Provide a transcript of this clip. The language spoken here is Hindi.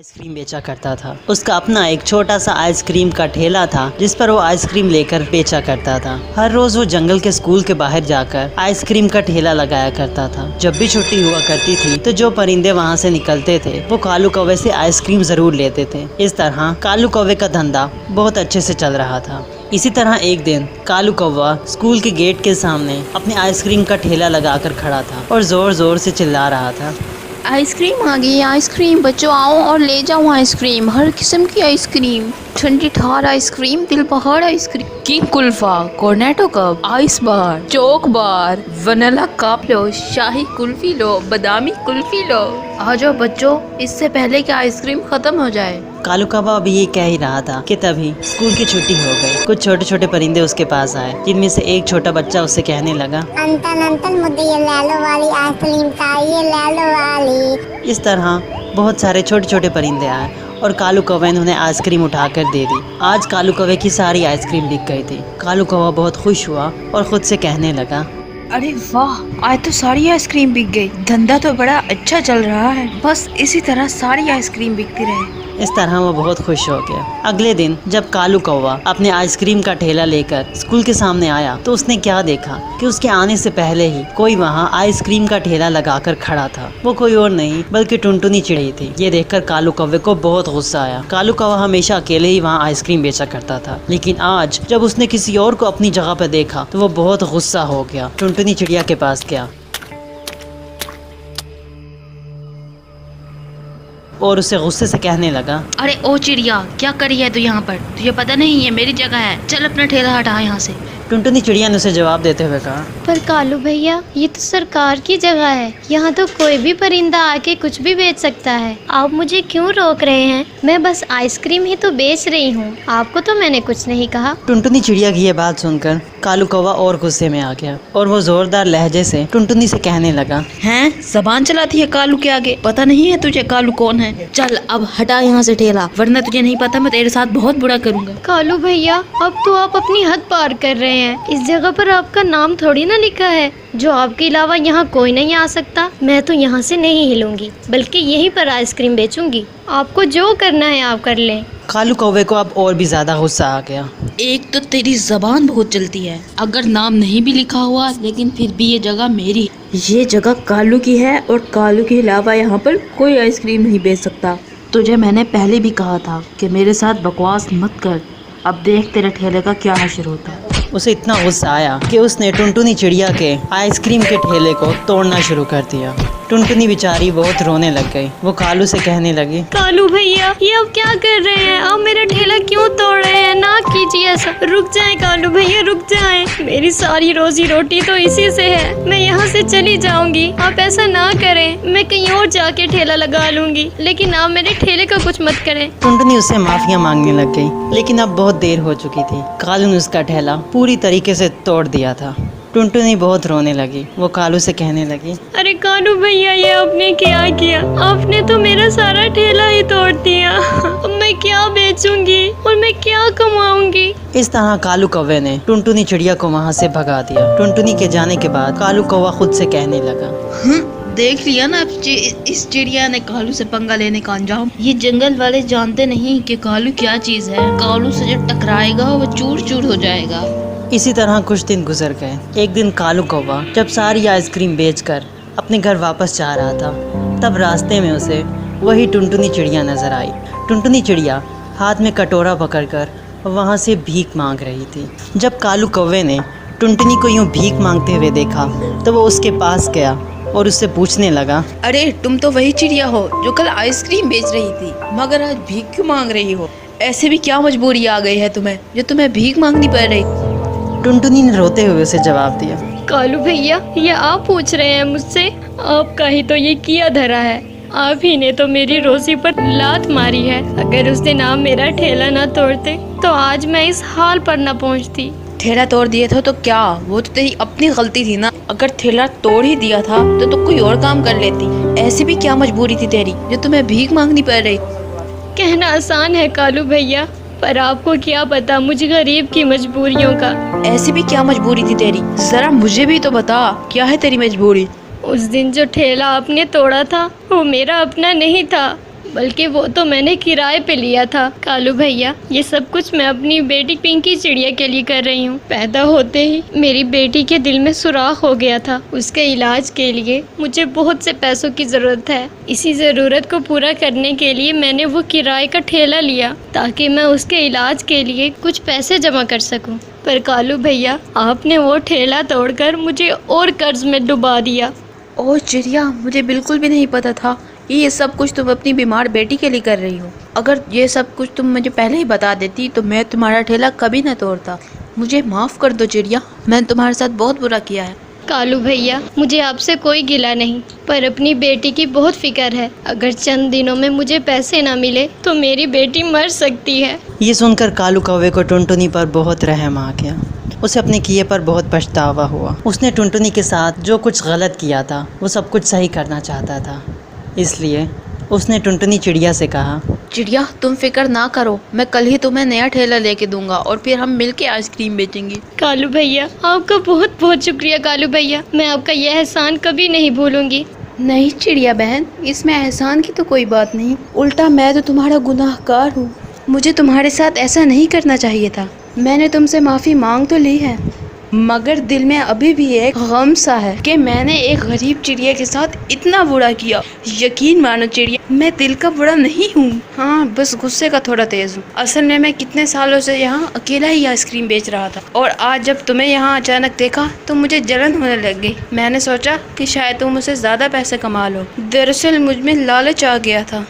आइसक्रीम बेचा करता था। उसका अपना एक छोटा सा आइसक्रीम का ठेला था जिस पर वो आइसक्रीम लेकर बेचा करता था। हर रोज वो जंगल के स्कूल के बाहर जाकर आइसक्रीम का ठेला लगाया करता था। जब भी छुट्टी हुआ करती थी तो जो परिंदे वहाँ से निकलते थे वो कालू कौवे से आइसक्रीम जरूर लेते थे। इस तरह कालू कौवे का धंधा बहुत अच्छे से चल रहा था। इसी तरह एक दिन कालू कौवा स्कूल के गेट के सामने अपने आइसक्रीम का ठेला लगाकर खड़ा था और जोर जोर से चिल्ला रहा था, आइसक्रीम आ गई, आइसक्रीम बच्चों आओ और ले जाओ आइसक्रीम, हर किस्म की आइसक्रीम, ठंडी ठार आइसक्रीम, दिल पहाड़ आइसक्रीम, किंग कुल्फा, Cornetto cup, ice bar, choc bar, vanilla cup लो, शाही कुल्फी लो, बादामी कुल्फी लो, आ जाओ बच्चों इससे पहले कि आइसक्रीम खत्म हो जाए। कालू कौवा अभी ये कह ही रहा था कि तभी स्कूल की छुट्टी हो गई। कुछ छोटे छोटे परिंदे उसके पास आए जिनमें से एक छोटा बच्चा उससे कहने लगा, अंकल अंकल मुझे ये लैलो वाली आइसक्रीम चाहिए, लैलो वाली। इस तरह बहुत सारे छोटे छोटे परिंदे आए और कालू कौवे ने उन्हें आइसक्रीम उठाकर दे दी। आज कालू कौवे की सारी आइसक्रीम बिक गई थी। कालू कौवा बहुत खुश हुआ और खुद से कहने लगा, अरे वाह, आज तो सारी आइसक्रीम बिक गई, धंधा तो बड़ा अच्छा चल रहा है, बस इसी तरह सारी आइसक्रीम बिकती रहे। इस तरह वो बहुत खुश हो गया। अगले दिन जब कालू कौवा अपने आइसक्रीम का ठेला लेकर स्कूल के सामने आया तो उसने क्या देखा कि उसके आने से पहले ही कोई वहाँ आइसक्रीम का ठेला लगाकर खड़ा था। वो कोई और नहीं बल्कि टुनटुनी चिड़ै थी। ये देखकर कालू कौवे को बहुत गुस्सा आया। कालू कौवा हमेशा अकेले ही वहाँ आइसक्रीम बेचा करता था, लेकिन आज जब उसने किसी और को अपनी जगह पर देखा तो वो बहुत गुस्सा हो गया। टुनटुनी चिड़िया के पास गया और उसे गुस्से से कहने लगा, अरे ओ चिड़िया, क्या करी है तू यहाँ पर? तुझे पता नहीं ये मेरी जगह है, चल अपना ठेला हटा यहाँ से। टुनटुनी चिड़िया ने उसे जवाब देते हुए कहा, पर कालू भैया ये तो सरकार की जगह है, यहाँ तो कोई भी परिंदा आके कुछ भी बेच सकता है, आप मुझे क्यों रोक रहे हैं? मैं बस आइसक्रीम ही तो बेच रही हूँ, आपको तो मैंने कुछ नहीं कहा। टुनटुनी चिड़िया की ये बात सुनकर कालू कौवा और गुस्से में आ गया और वो जोरदार लहजे से टुनटुनी से कहने लगा, हैं, जबान चलाती है कालू के आगे, पता नहीं है तुझे कालू कौन है? चल अब हटा यहाँ से ठेला, वरना तुझे नहीं पता मैं तेरे साथ बहुत बुरा करूँगा। कालू भैया अब तो आप अपनी हद पार कर रहे हैं। इस जगह पर आपका नाम थोड़ी ना लिखा है, जो आपके अलावा यहाँ कोई नहीं आ सकता। मैं तो यहाँ से नहीं हिलूंगी, बल्कि यहीं पर आइसक्रीम बेचूंगी। आपको जो करना है आप कर लें। कालू कौवे को अब और भी ज्यादा गुस्सा आ गया। एक तो तेरी जबान बहुत चलती है, अगर नाम नहीं भी लिखा हुआ लेकिन फिर भी ये जगह मेरी, ये जगह कालू की है और कालू के अलावा यहाँ पर कोई आइसक्रीम नहीं बेच सकता। तुझे मैंने पहले भी कहा था कि मेरे साथ बकवास मत कर, अब देख तेरे ठेले का क्या हश्र होता है। उसे इतना गुस्सा आया कि उसने टुनटुनी चिड़िया के आइसक्रीम के ठेले को तोड़ना शुरू कर दिया। टुनटुनी बेचारी बहुत रोने लग गई। वो कालू से कहने लगी, कालू भैया ये आप क्या कर रहे हैं? आप मेरा ठेला क्यों तोड़ रहे हैं? ना कीजिए ऐसा, रुक जाएं कालू भैया, रुक जाएं। मेरी सारी रोजी रोटी तो इसी से है, मैं यहाँ से चली जाऊंगी। आप ऐसा ना करें, मैं कहीं और जाके ठेला लगा लूंगी, लेकिन आप मेरे ठेले का कुछ मत करें। टुनटुनी उससे माफिया मांगने लग गई, लेकिन अब बहुत देर हो चुकी थी। कालू ने उसका ठेला पूरी तरीके से तोड़ दिया था। टुनटुनी बहुत रोने लगी। वो कालू से कहने लगी, अरे कालू भैया ये आपने क्या किया? आपने तो मेरा सारा ठेला ही तोड़ दिया। अब मैं क्या बेचूंगी और मैं क्या कमाऊंगी? इस तरह कालू कौवे ने टुनटुनी चिड़िया को वहाँ से भगा दिया। टुनटुनी के जाने के बाद कालू कौवा खुद से कहने लगा, देख लिया ना इस चिड़िया ने कालू से पंगा लेने का अंजाम। ये जंगल वाले जानते नहीं कि कालू क्या चीज है। कालू से जो टकराएगा वो चूर चूर हो जाएगा। इसी तरह कुछ दिन गुजर गए। एक दिन कालू कौवा जब सारी आइसक्रीम बेचकर अपने घर वापस जा रहा था, तब रास्ते में उसे वही टुनटुनी चिड़िया नजर आई। टुनटुनी चिड़िया हाथ में कटोरा पकड़कर वहाँ से भीख मांग रही थी। जब कालू कौवे ने टुनटुनी को यूँ भीख मांगते हुए देखा तो वो उसके पास गया और उससे पूछने लगा, अरे तुम तो वही चिड़िया हो जो कल आइसक्रीम बेच रही थी, मगर आज भीख क्यों मांग रही हो? ऐसे भी क्या मजबूरी आ गई है तुम्हें जो तुम्हें भीख मांगनी पड़ रही? टुनटुनी ने रोते हुए उसे जवाब दिया, कालू भैया ये आप पूछ रहे हैं मुझसे? आपका ही तो ये किया धरा है, आप ही ने तो मेरी रोजी पर लात मारी है। अगर उस दिन आप मेरा ठेला ना तोड़ते तो आज मैं इस हाल पर न पहुंचती। ठेला तोड़ दिया था तो क्या, वो तो तेरी अपनी गलती थी ना। अगर ठेला तोड़ ही दिया था तो कोई और काम कर लेती। ऐसी भी क्या मजबूरी थी तेरी जो तुम्हें भीख मांगनी पड़ रही? कहना आसान है कालू भैया, पर आपको क्या पता मुझे गरीब की मजबूरियों का। ऐसी भी क्या मजबूरी थी तेरी, जरा मुझे भी तो बता, क्या है तेरी मजबूरी? उस दिन जो ठेला आपने तोड़ा था वो मेरा अपना नहीं था, बल्कि वो तो मैंने किराए पे लिया था। कालू भैया, ये सब कुछ मैं अपनी बेटी पिंकी चिड़िया के लिए कर रही हूँ। पैदा होते ही मेरी बेटी के दिल में सुराख हो गया था। उसके इलाज के लिए मुझे बहुत से पैसों की ज़रूरत है। इसी ज़रूरत को पूरा करने के लिए मैंने वो किराए का ठेला लिया ताकि मैं उसके इलाज के लिए कुछ पैसे जमा कर सकूं। पर कालू भैया, आपने वो ठेला तोड़कर मुझे और कर्ज में डुबा दिया। ओह चिड़िया, मुझे बिल्कुल भी नहीं पता था कि ये सब कुछ तुम अपनी बीमार बेटी के लिए कर रही हो। अगर ये सब कुछ तुम मुझे पहले ही बता देती तो मैं तुम्हारा ठेला कभी न तोड़ता। मुझे माफ़ कर दो चिड़िया, मैंने तुम्हारे साथ बहुत बुरा किया है। कालू भैया, मुझे आपसे कोई गिला नहीं, पर अपनी बेटी की बहुत फिक्र है। अगर चंद दिनों में मुझे पैसे ना मिले तो मेरी बेटी मर सकती है। ये सुनकर कालू कौवे को टुनटुनी पर बहुत रहम आ गया। उसे अपने किए पर बहुत पछतावा हुआ। उसने टुनटुनी के साथ जो कुछ गलत किया था वो सब कुछ सही करना चाहता था। इसलिए उसने टुनटुनी चिड़िया से कहा, चिड़िया तुम फिक्र ना करो, मैं कल ही तुम्हें नया ठेला लेके दूंगा और फिर हम मिलके आइसक्रीम बेचेंगे। कालू भैया, आपका बहुत बहुत शुक्रिया। कालू भैया, मैं आपका यह एहसान कभी नहीं भूलूंगी। नहीं चिड़िया बहन, इसमें एहसान की तो कोई बात नहीं, उल्टा मैं तो तुम्हारा गुनाहगार हूँ। मुझे तुम्हारे साथ ऐसा नहीं करना चाहिए था। मैंने तुमसे माफ़ी मांग तो ली है, मगर दिल में अभी भी एक गम सा है कि मैंने एक गरीब चिड़िया के साथ इतना बुरा किया। यकीन मानो चिड़िया, मैं दिल का बुरा नहीं हूँ। हाँ, बस गुस्से का थोड़ा तेज हूँ। असल में मैं कितने सालों से यहाँ अकेला ही आइसक्रीम बेच रहा था और आज जब तुम्हें यहाँ अचानक देखा तो मुझे जलन होने लग गई। मैंने सोचा कि शायद तुम मुझसे ज़्यादा पैसे कमा लो। दरअसल मुझ में लालच आ गया था।